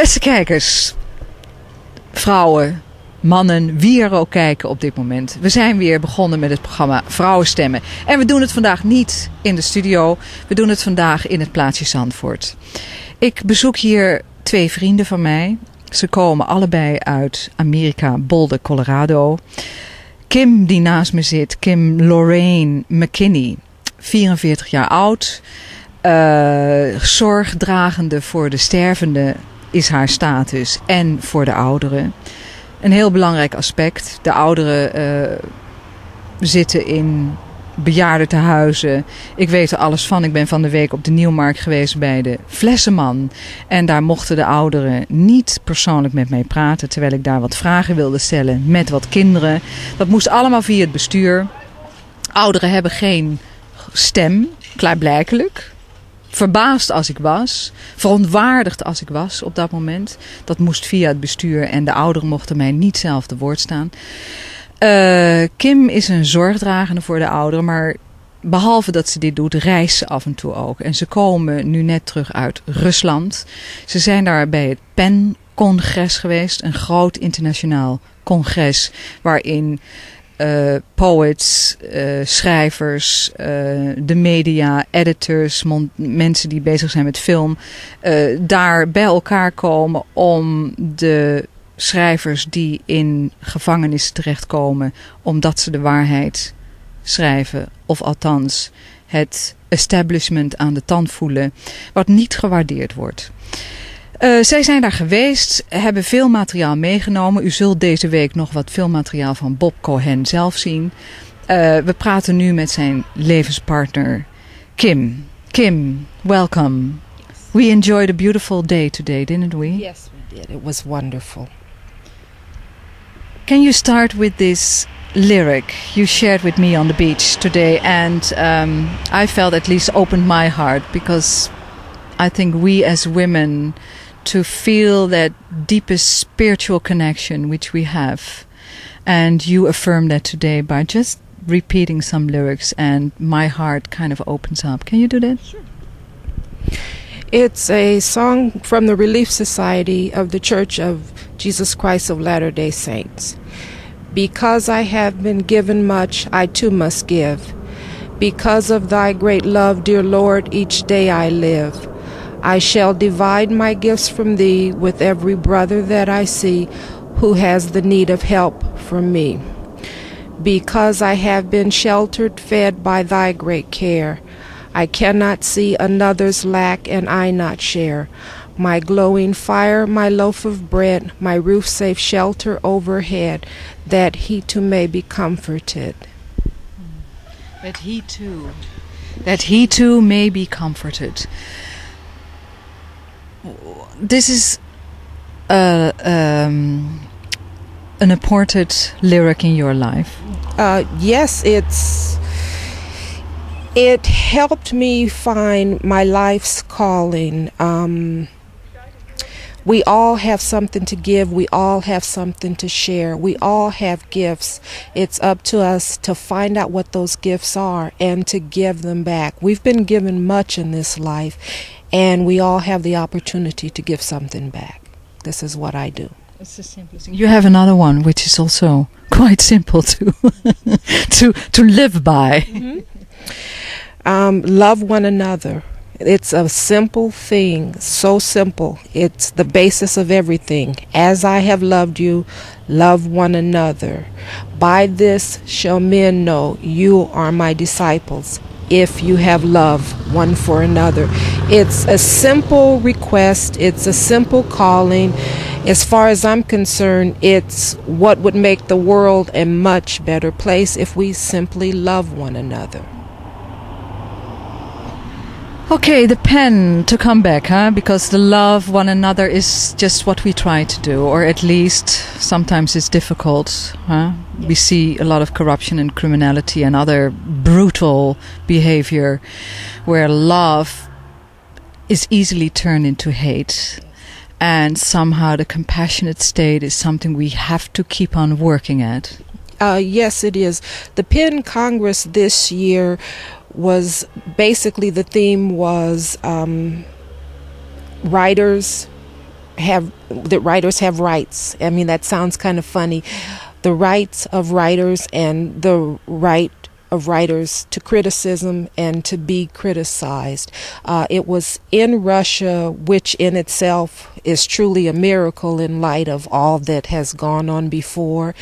Beste kijkers, vrouwen, mannen, wie er ook kijken op dit moment. We zijn weer begonnen met het programma Vrouwenstemmen. En we doen het vandaag niet in de studio. We doen het vandaag in het plaatsje Zandvoort. Ik bezoek hier 2 vrienden van mij. Ze komen allebei uit Amerika, Boulder, Colorado. Kim, die naast me zit, Kim Loreane McKinney, 44 jaar oud. Zorgdragende voor de stervende is haar status en voor de ouderen. Een heel belangrijk aspect. De ouderen zitten in bejaardentehuizen. Ik weet er alles van. Ik ben van de week op de Nieuwmarkt geweest bij de Flessenman. En daar mochten de ouderen niet persoonlijk met mij praten, terwijl ik daar wat vragen wilde stellen met wat kinderen. Dat moest allemaal via het bestuur. Ouderen hebben geen stem, klaarblijkelijk. Verbaasd als ik was, verontwaardigd als ik was op dat moment. Dat moest via het bestuur en de ouderen mochten mij niet zelf te woord staan. Kim is een zorgdragende voor de ouderen, maar behalve dat ze dit doet, reist ze af en toe ook. En ze komen nu net terug uit Rusland. Ze zijn daar bij het PEN-congres geweest, een groot internationaal congres waarin poets, schrijvers, de media, editors, mensen die bezig zijn met film, daar bij elkaar komen om de schrijvers die in gevangenis terechtkomen omdat ze de waarheid schrijven, of althans het establishment aan de tand voelen, wat niet gewaardeerd wordt. Zij zijn daar geweest, hebben veel materiaal meegenomen. U zult deze week nog wat filmmateriaal van Bob Cohen zelf zien. We praten nu met zijn levenspartner Kim. Kim, welcome. We enjoyed a beautiful day today, didn't we? Yes, we did. It was wonderful. Can you start with this lyric you shared with me on the beach today? And I felt at least opened my heart, because I think we as women, to feel that deepest spiritual connection which we have. And you affirm that today by just repeating some lyrics, and my heart kind of opens up. Can you do that? Sure. It's a song from the Relief Society of the Church of Jesus Christ of Latter-day Saints. Because I have been given much, I too must give. Because of thy great love, dear Lord, each day I live. I shall divide my gifts from thee with every brother that I see who has the need of help from me. Because I have been sheltered, fed by thy great care, I cannot see another's lack and I not share. My glowing fire, my loaf of bread, my roof safe shelter overhead, that he too may be comforted. That he too may be comforted. This is an important lyric in your life. Yes, it helped me find my life's calling. We all have something to give. We all have something to share. We all have gifts. It's up to us to find out what those gifts are and to give them back. We've been given much in this life, and we all have the opportunity to give something back. This is what I do. It's the simplest thing. You have another one which is also quite simple to to live by. Mm-hmm. Love one another. It's a simple thing, so simple. It's the basis of everything. As I have loved you, love one another. By this shall men know you are my disciples, if you have love one for another. It's a simple request. It's a simple calling. As far as I'm concerned, it's what would make the world a much better place if we simply love one another. Okay, the pen, to come back, huh? Because the love one another is just what we try to do, or at least sometimes it's difficult, huh? Yes. We see a lot of corruption and criminality and other brutal behavior where love is easily turned into hate. And somehow the compassionate state is something we have to keep on working at. Yes, it is. The PEN Congress this year was basically, the theme was writers writers have rights. I mean, that sounds kind of funny. The rights of writers and the right of writers to criticism and to be criticized. It was in Russia, which in itself is truly a miracle in light of all that has gone on before.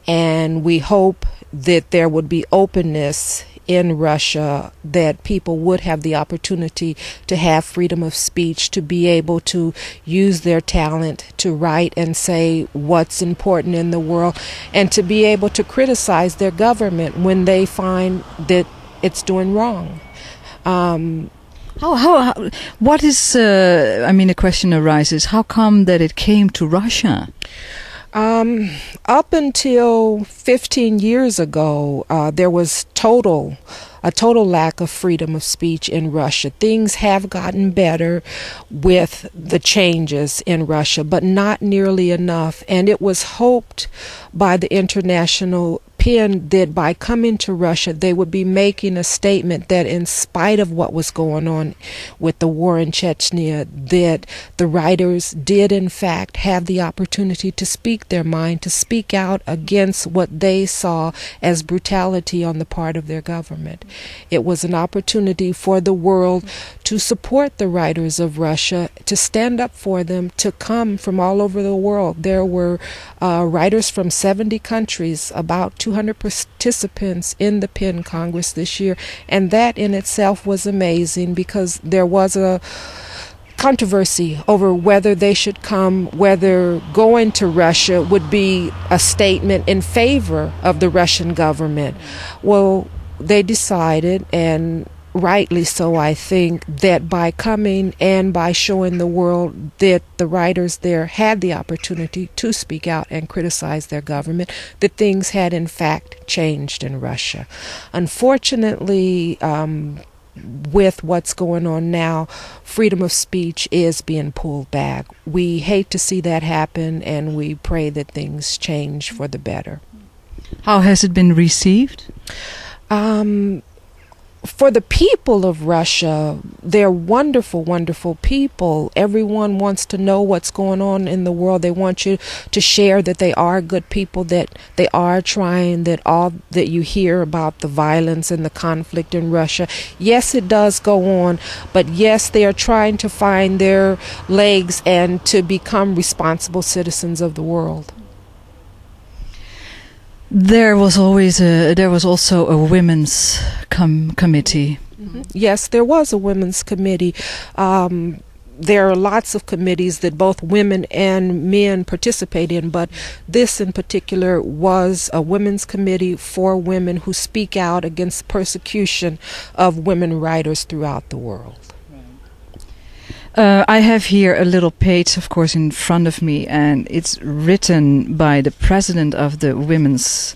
And we hope that there would be openness in Russia, that people would have the opportunity to have freedom of speech, to be able to use their talent to write and say what's important in the world, and to be able to criticize their government when they find that it's doing wrong. What is, the question arises, how come that it came to Russia? Up until 15 years ago, there was a total lack of freedom of speech in Russia. Things have gotten better with the changes in Russia, but not nearly enough. And it was hoped by the international PEN that by coming to Russia, they would be making a statement that in spite of what was going on with the war in Chechnya, that the writers did in fact have the opportunity to speak their mind, to speak out against what they saw as brutality on the part of their government. It was an opportunity for the world to support the writers of Russia, to stand up for them, to come from all over the world. There were writers from 70 countries, about 200 participants in the PEN Congress this year, and that in itself was amazing because there was a controversy over whether they should come, whether going to Russia would be a statement in favor of the Russian government. Well, they decided, and rightly so, I think, that by coming and by showing the world that the writers there had the opportunity to speak out and criticize their government, that things had in fact changed in Russia. Unfortunately, with what's going on now, freedom of speech is being pulled back. We hate to see that happen, and we pray that things change for the better. How has it been received? For the people of Russia, they're wonderful, wonderful people. Everyone wants to know what's going on in the world. They want you to share that they are good people, that they are trying, that all that you hear about the violence and the conflict in Russia, yes, it does go on, but yes, they are trying to find their legs and to become responsible citizens of the world. There was also a women's committee. Mm-hmm. Yes, there was a women's committee. There are lots of committees that both women and men participate in, but this in particular was a women's committee for women who speak out against persecution of women writers throughout the world. I have here a little page, of course, in front of me, and it's written by the president of the Women's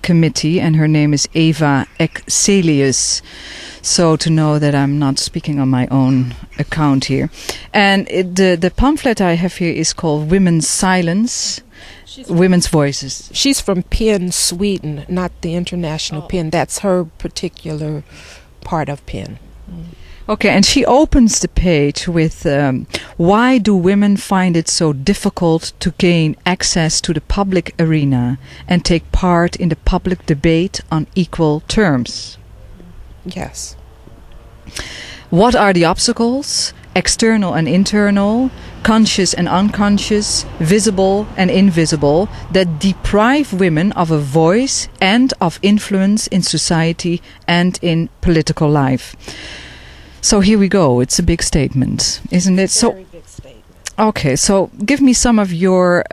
Committee, and her name is Eva Excelius. So to know that I'm not speaking on my own account here. And the pamphlet I have here is called Women's Silence, Women's Voices. She's from PEN, Sweden, not the international PEN. That's her particular part of PEN. Okay, and she opens the page with why do women find it so difficult to gain access to the public arena and take part in the public debate on equal terms? Yes. What are the obstacles, external and internal, conscious and unconscious, visible and invisible, that deprive women of a voice and of influence in society and in political life? So here we go. It's a big statement, isn't it? Very big statement. Okay, so give me some of your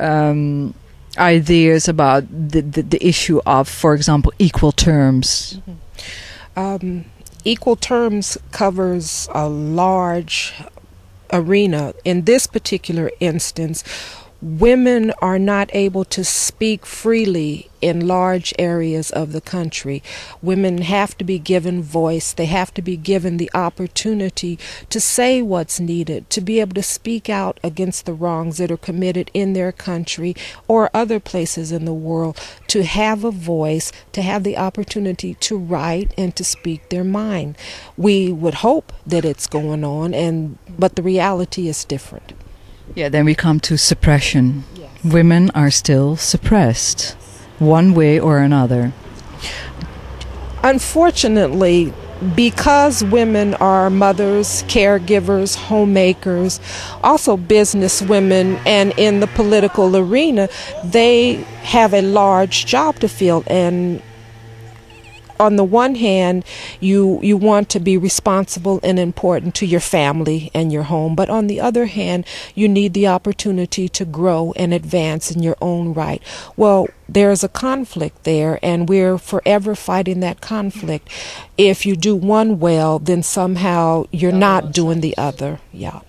ideas about the issue of, for example, equal terms. Mm-hmm. Equal terms covers a large arena. In this particular instance, women are not able to speak freely in large areas of the country. Women have to be given voice. They have to be given the opportunity to say what's needed, to be able to speak out against the wrongs that are committed in their country or other places in the world, to have a voice, to have the opportunity to write and to speak their mind. We would hope that it's going on, but the reality is different. Yeah, then we come to suppression. Yes. Women are still suppressed, one way or another. Unfortunately, because women are mothers, caregivers, homemakers, also business women, and in the political arena, they have a large job to fill. And on the one hand, you want to be responsible and important to your family and your home, but on the other hand, you need the opportunity to grow and advance in your own right. Well, there's a conflict there, and we're forever fighting that conflict. If you do one well, then somehow you're not doing the other. Yeah.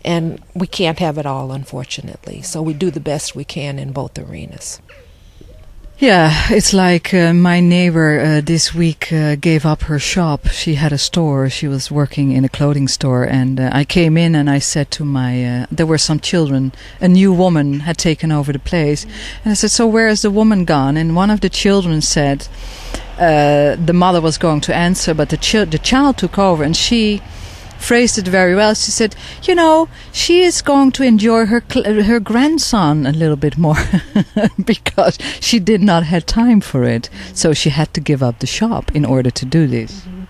And we can't have it all, unfortunately. So we do the best we can in both arenas. Yeah, it's like my neighbor this week gave up her shop. She had a store. She was working in a clothing store. And I came in and I said to there were some children. A new woman had taken over the place. And I said, so where is the woman gone? And one of the children said the mother was going to answer, but the child took over, and she phrased it very well. She said, you know, she is going to enjoy her grandson a little bit more because she did not have time for it. So she had to give up the shop in order to do this. Mm-hmm.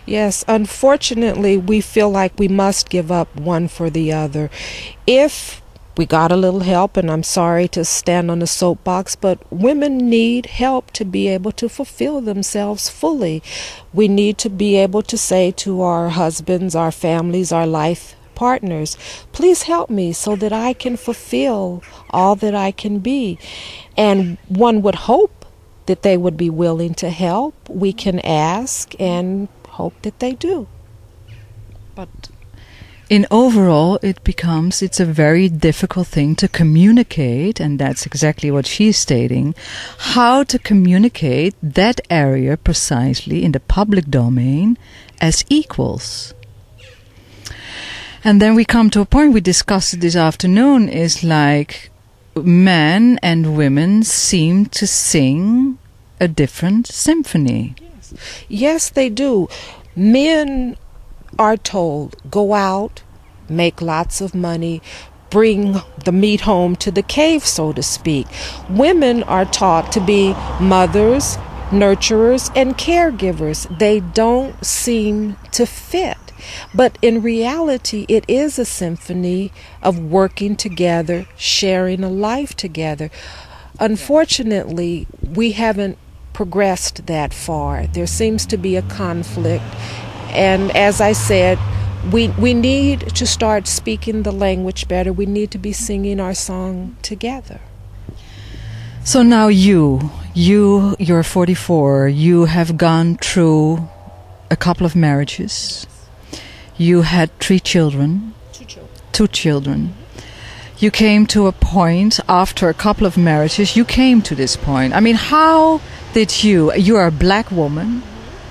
Yes, unfortunately, we feel like we must give up one for the other. If we got a little help, and I'm sorry to stand on the soapbox, but women need help to be able to fulfill themselves fully. We need to be able to say to our husbands, our families, our life partners, please help me so that I can fulfill all that I can be. And one would hope that they would be willing to help. We can ask and hope that they do. But in overall, it's a very difficult thing to communicate, and that's exactly what she's stating, how to communicate that area precisely in the public domain as equals. And then we come to a point we discussed it this afternoon, is like men and women seem to sing a different symphony. Yes, they do. Men are told, go out, make lots of money, bring the meat home to the cave, so to speak. Women are taught to be mothers, nurturers, and caregivers. They don't seem to fit. But in reality, it is a symphony of working together, sharing a life together. Unfortunately, we haven't progressed that far. There seems to be a conflict. And as I said, we need to start speaking the language better. We need to be singing our song together. So now you're 44. You have gone through a couple of marriages. You had 3 children. 2 children. You came to a point after a couple of marriages. You came to this point. I mean, how did you are a black woman.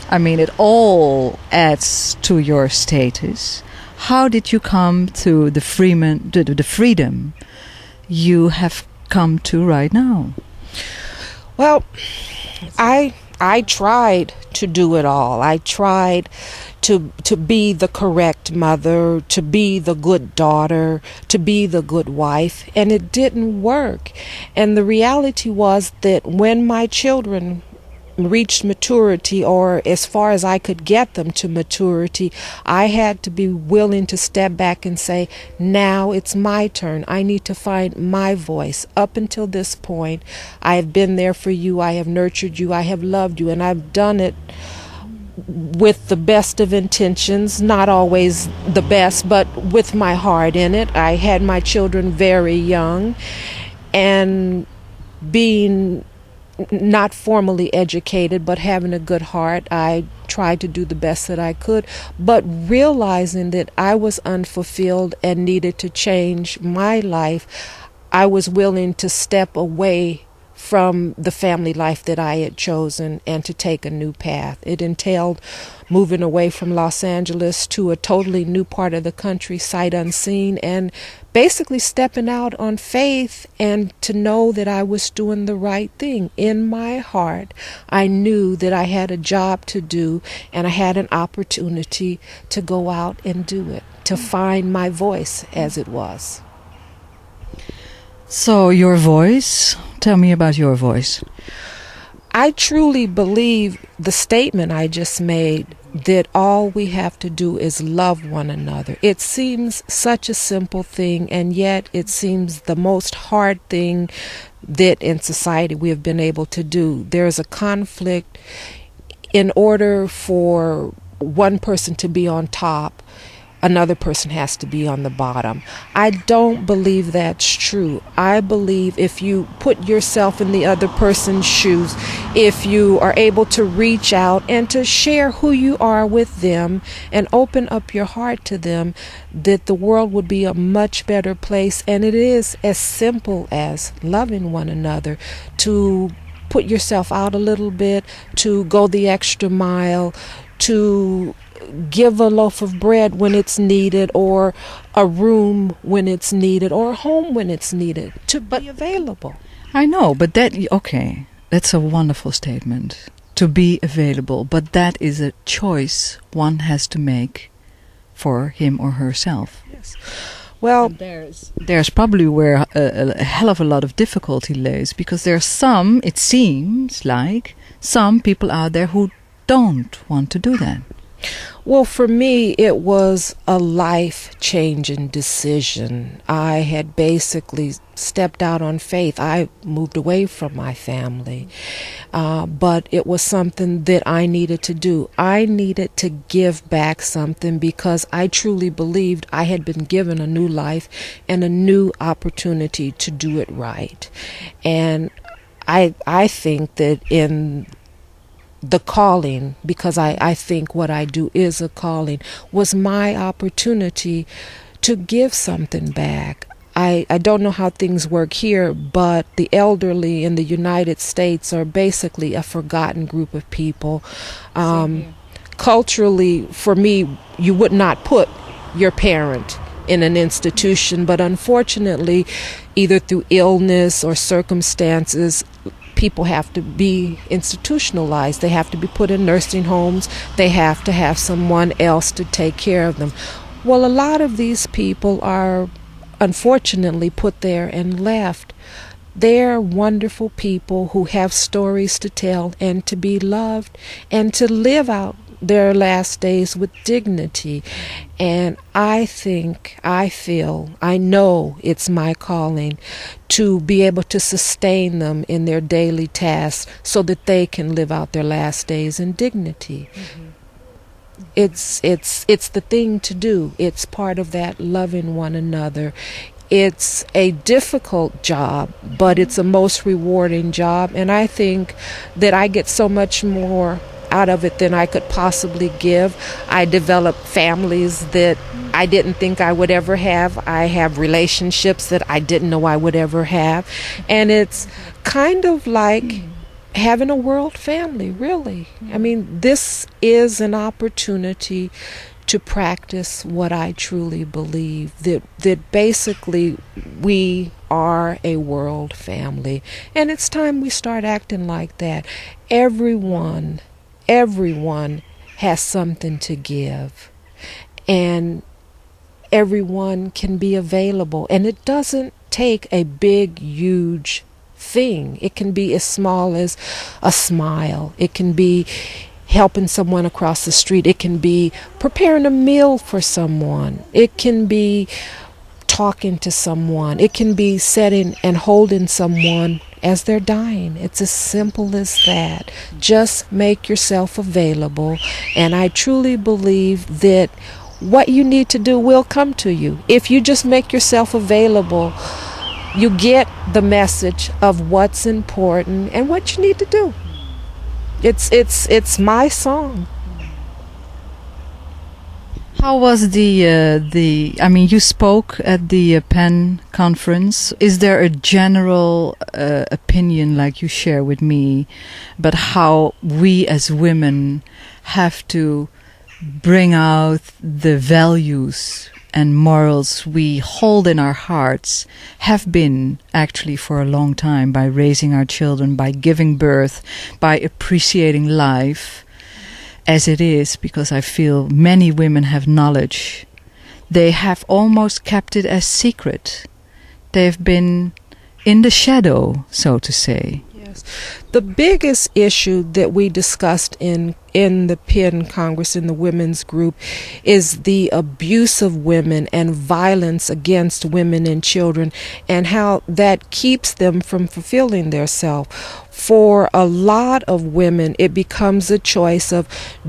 I mean, it all adds to your status. How did you come to the freedom you have come to right now? Well, I tried to do it all. I tried to be the correct mother, to be the good daughter, to be the good wife, and it didn't work. And the reality was that when my children reached maturity, or as far as I could get them to maturity, I had to be willing to step back and say, now it's my turn. I need to find my voice. Up until this point, I have been there for you. I have nurtured you. I have loved you. And I've done it with the best of intentions, not always the best, but with my heart in it. I had my children very young, and being not formally educated, but having a good heart, I tried to do the best that I could, but realizing that I was unfulfilled and needed to change my life, I was willing to step away from the family life that I had chosen and to take a new path. It entailed moving away from Los Angeles to a totally new part of the country, sight unseen, and basically stepping out on faith and to know that I was doing the right thing. In my heart, I knew that I had a job to do and I had an opportunity to go out and do it, to find my voice, as it was. So your voice, tell me about your voice. I truly believe the statement I just made, that all we have to do is love one another. It seems such a simple thing, and yet it seems the most hard thing that in society we have been able to do. There's a conflict. In order for one person to be on top, another person has to be on the bottom. I don't believe that's true. I believe if you put yourself in the other person's shoes, if you are able to reach out and to share who you are with them and open up your heart to them, that the world would be a much better place. And it is as simple as loving one another, to put yourself out a little bit, to go the extra mile, to give a loaf of bread when it's needed, or a room when it's needed, or a home when it's needed, to be available. I know, but that's a wonderful statement, to be available, but that is a choice one has to make for him or herself. Yes. Well, there's probably where a hell of a lot of difficulty lays, because there's some, it seems like, some people out there who don't want to do that. Well, for me, it was a life-changing decision. I had basically stepped out on faith. I moved away from my family, but it was something that I needed to do. I needed to give back something, because I truly believed I had been given a new life and a new opportunity to do it right. And I think that in the calling, because I think what I do is a calling, was my opportunity to give something back. I don't know how things work here, but the elderly in the United States are basically a forgotten group of people. Culturally, for me, you would not put your parent in an institution, but unfortunately, either through illness or circumstances, people have to be institutionalized. They have to be put in nursing homes. They have to have someone else to take care of them. Well, a lot of these people are unfortunately put there and left. They're wonderful people who have stories to tell and to be loved and to live out their last days with dignity. And I know it's my calling to be able to sustain them in their daily tasks so that they can live out their last days in dignity. Mm-hmm. It's the thing to do. It's part of that loving one another. It's a difficult job, but it's a most rewarding job, and I think that I get so much more out of it than I could possibly give. I develop families that I didn't think I would ever have. I have relationships that I didn't know I would ever have. And it's kind of like having a world family, really. I mean, this is an opportunity to practice what I truly believe, that basically we are a world family. And it's time we start acting like that. Everyone has something to give, and everyone can be available. And it doesn't take a big, huge thing. It can be as small as a smile. It can be helping someone across the street. It can be preparing a meal for someone. It can be talking to someone. It can be sitting and holding someone as they're dying. It's as simple as that. Just make yourself available, and I truly believe that what you need to do will come to you. If you just make yourself available, you get the message of what's important and what you need to do. It's my song. How was I mean, you spoke at the PEN conference. Is there a general opinion, like you share with me, about how we as women have to bring out the values and morals we hold in our hearts, have been actually for a long time, by raising our children, by giving birth, by appreciating life as it is, because I feel many women have knowledge. They have almost kept it as secret. They've been in the shadow, so to say. Yes. The biggest issue that we discussed in the PEN Congress, in the women's group, is the abuse of women and violence against women and children, and how that keeps them from fulfilling their self. For a lot of women, it becomes a choice of,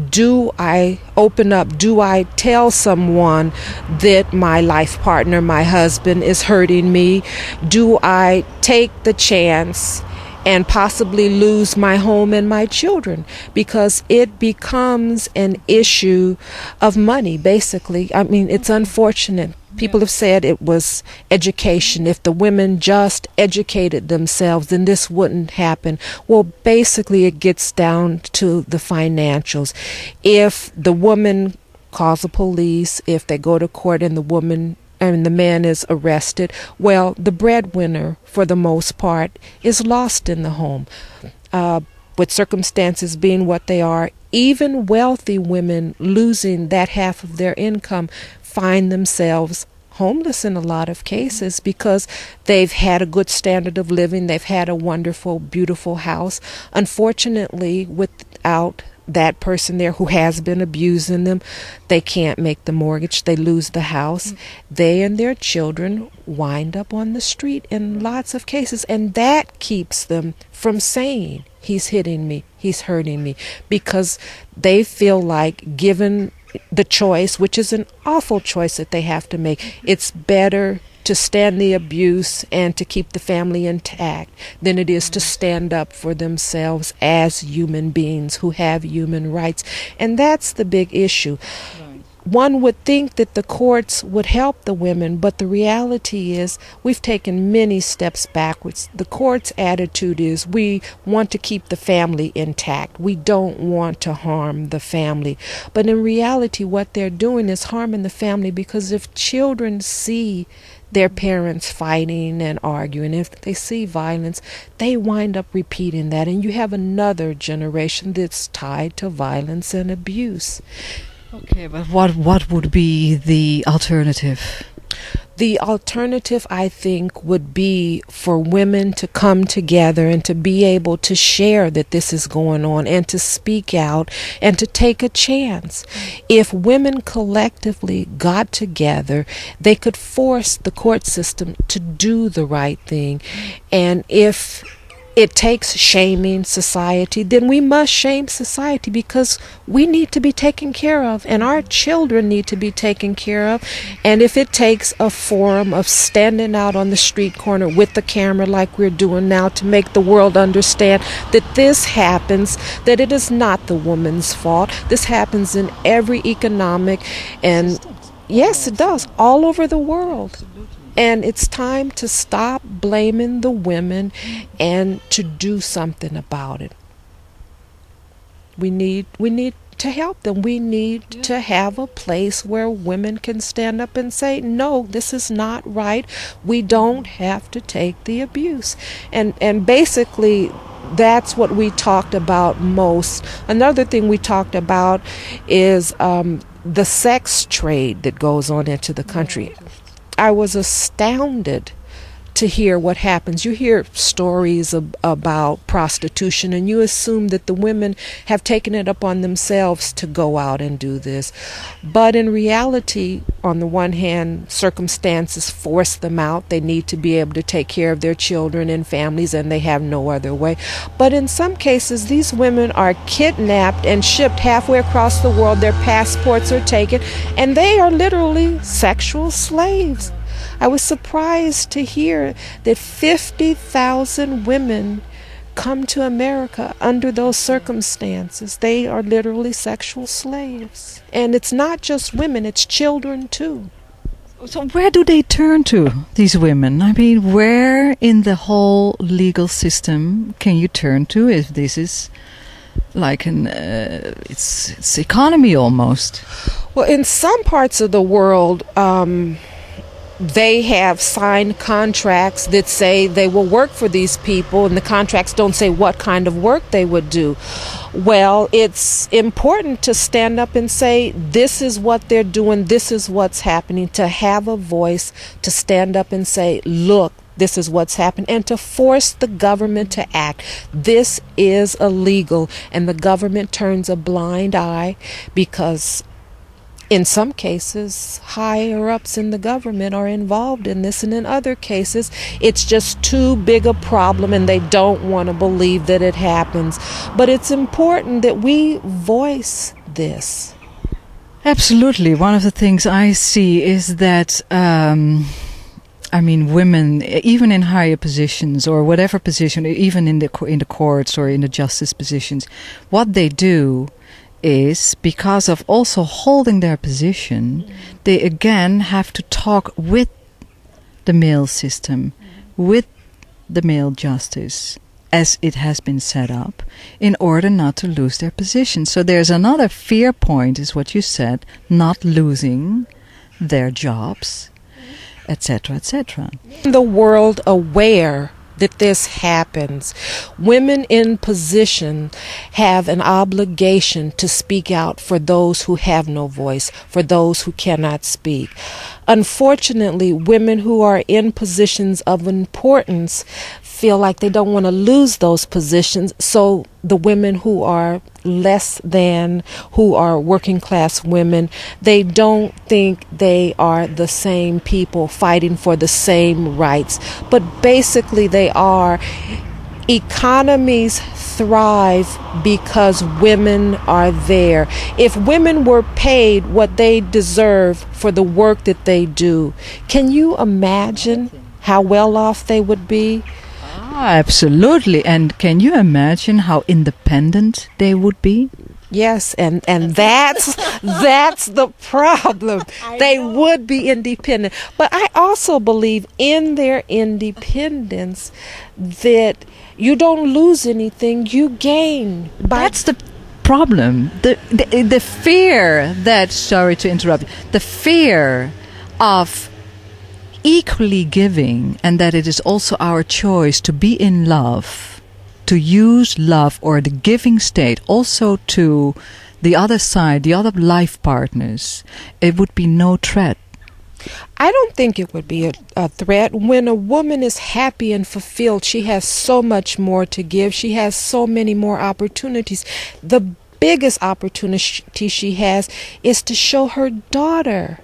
do I open up, do I tell someone that my life partner, my husband, is hurting me? Do I take the chance and possibly lose my home and my children? Because it becomes an issue of money, basically. I mean, it's unfortunate. People have said it was education. If the women just educated themselves, then this wouldn't happen. Well, basically, it gets down to the financials. If the woman calls the police, if they go to court and the man is arrested, well, the breadwinner, for the most part, is lost in the home. With circumstances being what they are, even wealthy women losing that half of their income find themselves homeless in a lot of cases, because they've had a good standard of living, they've had a wonderful, beautiful house. Unfortunately, without that person there who has been abusing them, they can't make the mortgage, they lose the house. They and their children wind up on the street in lots of cases, and that keeps them from saying, he's hitting me, he's hurting me, because they feel like, given the choice, which is an awful choice that they have to make, it's better to stand the abuse and to keep the family intact than it is to stand up for themselves as human beings who have human rights. And that's the big issue. One would think that the courts would help the women, but the reality is we've taken many steps backwards. The court's attitude is, we want to keep the family intact. We don't want to harm the family. But in reality, what they're doing is harming the family, because if children see their parents fighting and arguing, if they see violence, they wind up repeating that. And you have another generation that's tied to violence and abuse. Okay, but what would be the alternative? The alternative, I think, would be for women to come together and to be able to share that this is going on, and to speak out and to take a chance. If women collectively got together, they could force the court system to do the right thing. And if it takes shaming society, then we must shame society, because we need to be taken care of, and our children need to be taken care of. And if it takes a forum of standing out on the street corner with the camera like we're doing now to make the world understand that this happens, that it is not the woman's fault. This happens in every economic, and yes, it does, all over the world. And it's time to stop blaming the women and to do something about it. We need to help them. We need to have a place where women can stand up and say, no, this is not right. We don't have to take the abuse. And basically, that's what we talked about most. Another thing we talked about is the sex trade that goes on into the country. I was astounded to hear what happens. You hear stories about prostitution, and you assume that the women have taken it upon themselves to go out and do this. But in reality, on the one hand, circumstances force them out. They need to be able to take care of their children and families, and they have no other way. But in some cases, these women are kidnapped and shipped halfway across the world. Their passports are taken, and they are literally sexual slaves. I was surprised to hear that 50,000 women come to America under those circumstances. They are literally sexual slaves. And it's not just women, it's children too. So where do they turn to, these women? I mean, where in the whole legal system can you turn to if this is like it's economy almost? Well, in some parts of the world, they have signed contracts that say they will work for these people, and the contracts don't say what kind of work they would do. Well, it's important to stand up and say, this is what they're doing, this is what's happening, to have a voice, to stand up and say, look, this is what's happened, and to force the government to act. This is illegal, and the government turns a blind eye because in some cases, higher ups in the government are involved in this, and in other cases, it's just too big a problem and they don't want to believe that it happens. But it's important that we voice this. Absolutely. One of the things I see is that, women, even in higher positions or whatever position, even in the courts or in the justice positions, what they do is, because of also holding their position, they again have to talk with the male system, with the male justice as it has been set up, in order not to lose their position. So there's another fear point, is what you said, not losing their jobs, etc., etc. The world aware that this happens. Women in position have an obligation to speak out for those who have no voice, for those who cannot speak. Unfortunately, women who are in positions of importance feel like they don't want to lose those positions, so the women who are less than, who are working class women, they don't think they are the same people fighting for the same rights, but basically they are. Economies thrive because women are there. If women were paid what they deserve for the work that they do, can you imagine how well off they would be? Absolutely. And can you imagine how independent they would be? Yes, and that's the problem. They would be independent. But I also believe in their independence that you don't lose anything, you gain. That's the problem. The fear that, sorry to interrupt, the fear of equally giving, and that it is also our choice to be in love, to use love or the giving state also to the other side, the other life partners, it would be no threat. I don't think it would be a threat. When a woman is happy and fulfilled, she has so much more to give. She has so many more opportunities. The biggest opportunity she has is to show her daughter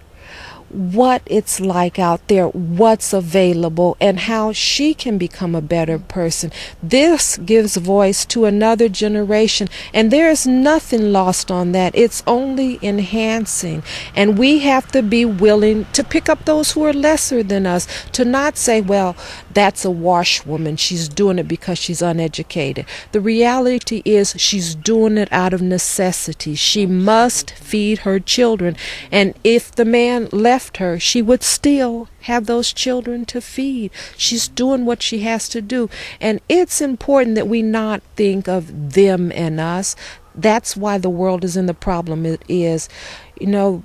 what it's like out there, what's available, and how she can become a better person. This gives voice to another generation, and there is nothing lost on that. It's only enhancing, and we have to be willing to pick up those who are lesser than us, to not say, well, that's a washwoman, she's doing it because she's uneducated. The reality is she's doing it out of necessity. She must feed her children, and if the man left her, she would still have those children to feed. She's doing what she has to do, and it's important that we not think of them and us. That's why the world is in the problem it is. You know,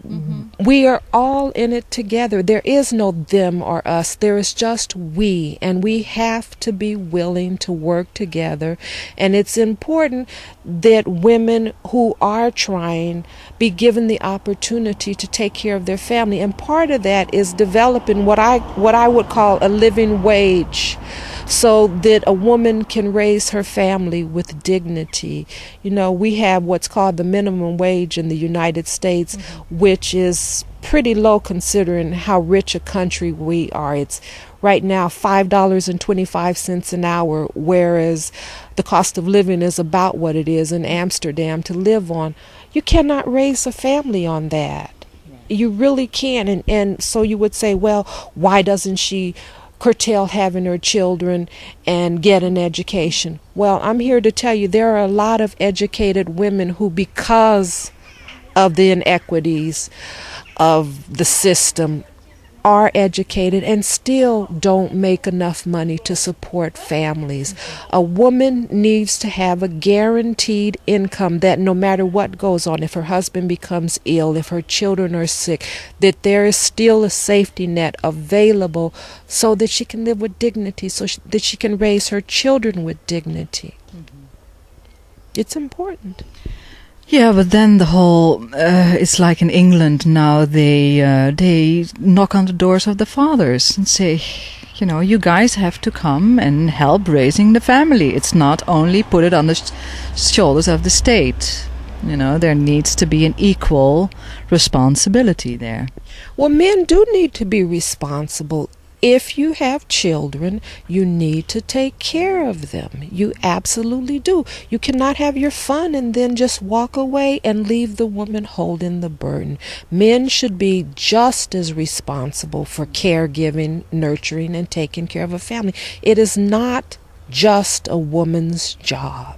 we are all in it together. There is no them or us. There is just we, and we have to be willing to work together. And it's important that women who are trying be given the opportunity to take care of their family. And part of that is developing what I would call a living wage, so that a woman can raise her family with dignity. You know, we have what's called the minimum wage in the United States, which is pretty low considering how rich a country we are. It's right now $5.25 an hour, whereas the cost of living is about what it is in Amsterdam to live on. You cannot raise a family on that. You really can. And so you would say, well, why doesn't she curtail having her children and get an education? Well, I'm here to tell you there are a lot of educated women who, because of the inequities of the system, are educated and still don't make enough money to support families. A woman needs to have a guaranteed income that no matter what goes on, if her husband becomes ill, if her children are sick, that there is still a safety net available so that she can live with dignity, so that she can raise her children with dignity. It's important. Yeah, but then the whole, it's like in England now, they knock on the doors of the fathers and say, you guys have to come and help raising the family. It's not only put it on the shoulders of the state. There needs to be an equal responsibility there. Well, men do need to be responsible. If you have children, you need to take care of them. You absolutely do. You cannot have your fun and then just walk away and leave the woman holding the burden. Men should be just as responsible for caregiving, nurturing, and taking care of a family. It is not just a woman's job.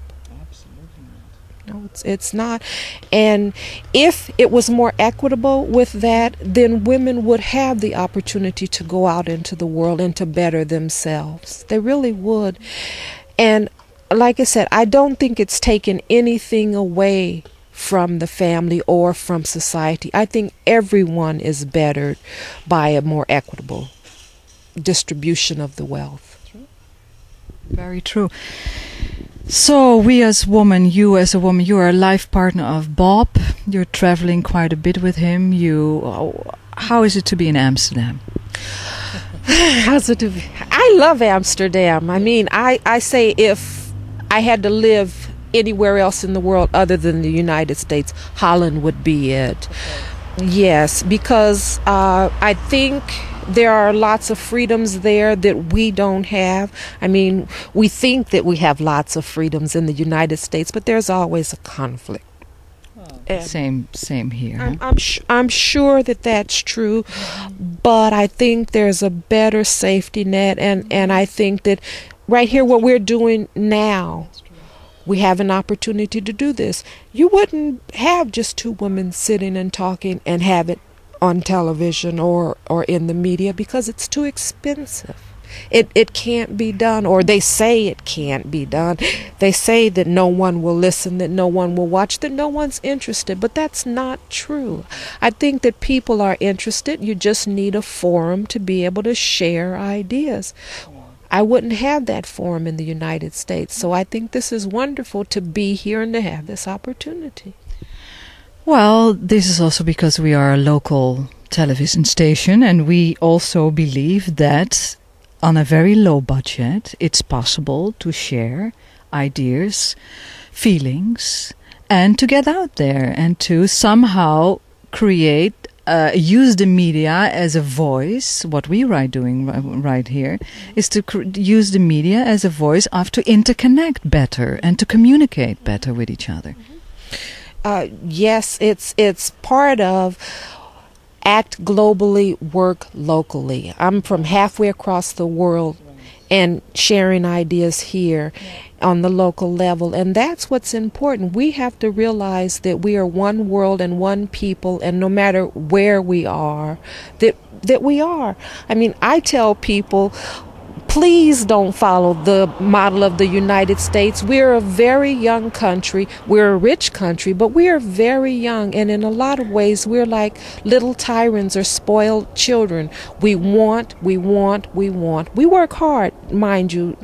No, it's not. And if it was more equitable with that, then women would have the opportunity to go out into the world and to better themselves. They really would. And like I said, I don't think it's taken anything away from the family or from society. I think everyone is bettered by a more equitable distribution of the wealth. Very true. So we as women, you as a woman, you are a life partner of Bob. You're traveling quite a bit with him. How is it to be in Amsterdam? How's it to be? I love Amsterdam. I mean, I say if I had to live anywhere else in the world other than the United States, Holland would be it. Okay. Yes, because I think there are lots of freedoms there that we don't have. I mean, we think that we have lots of freedoms in the United States, but there's always a conflict. Same here. I'm sure that that's true, but I think there's a better safety net, and I think that right here, what we're doing now, we have an opportunity to do this. You wouldn't have just two women sitting and talking and have it on television or in the media because it's too expensive. It can't be done, or they say it can't be done. They say that no one will listen, that no one will watch, that no one's interested, but that's not true. I think that people are interested. You just need a forum to be able to share ideas. I wouldn't have that forum in the United States, so I think this is wonderful to be here and to have this opportunity. Well, this is also because we are a local television station, and we also believe that on a very low budget it's possible to share ideas, feelings, and to get out there and to somehow create, use the media as a voice. What we are doing right here is to use the media as a voice to interconnect better and to communicate better with each other. Yes, it's part of act globally, work locally. I'm from halfway across the world and sharing ideas here on the local level, and that's what's important. We have to realize that we are one world and one people, and no matter where we are, that we are. I mean, I tell people, please don't follow the model of the United States. We're a very young country. We're a rich country, but we are very young. And in a lot of ways, we're like little tyrants or spoiled children. We want. We work hard, mind you.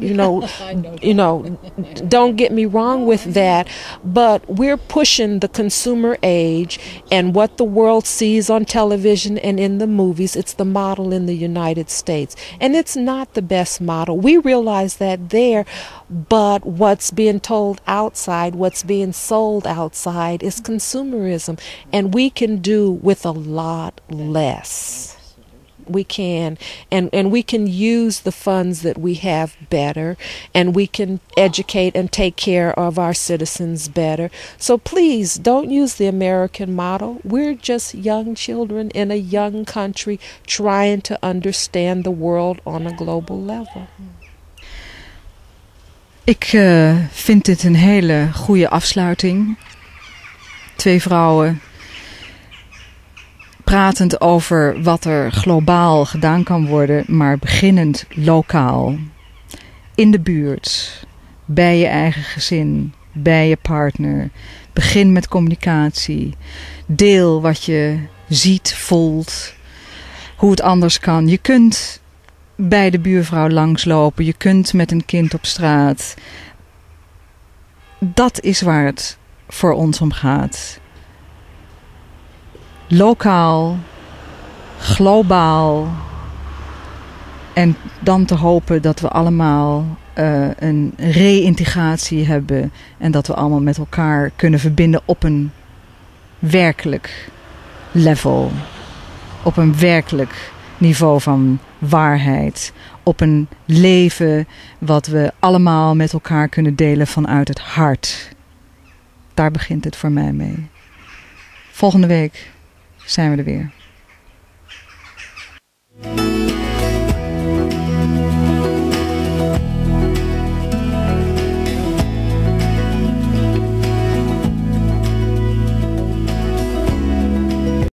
Don't get me wrong with that. But we're pushing the consumer age and what the world sees on television and in the movies. It's the model in the United States. And it's not the best model. We realize that there, but what's being told outside, what's being sold outside is consumerism, and we can do with a lot less. We can, and we can use the funds that we have better, and we can educate and take care of our citizens better. So please don't use the American model. We're just young children in a young country trying to understand the world on a global level. Ik vind dit een hele goede afsluiting. Twee vrouwen pratend over wat er globaal gedaan kan worden, maar beginnend lokaal. In de buurt, bij je eigen gezin, bij je partner. Begin met communicatie. Deel wat je ziet, voelt, hoe het anders kan. Je kunt bij de buurvrouw langslopen, je kunt met een kind op straat. Dat is waar het voor ons om gaat. Lokaal, globaal, En dan te hopen dat we allemaal een reïntegratie hebben. En dat we allemaal met elkaar kunnen verbinden op een werkelijk level. Op een werkelijk niveau van waarheid. Op een leven wat we allemaal met elkaar kunnen delen vanuit het hart. Daar begint het voor mij mee. Volgende week zijn we er weer.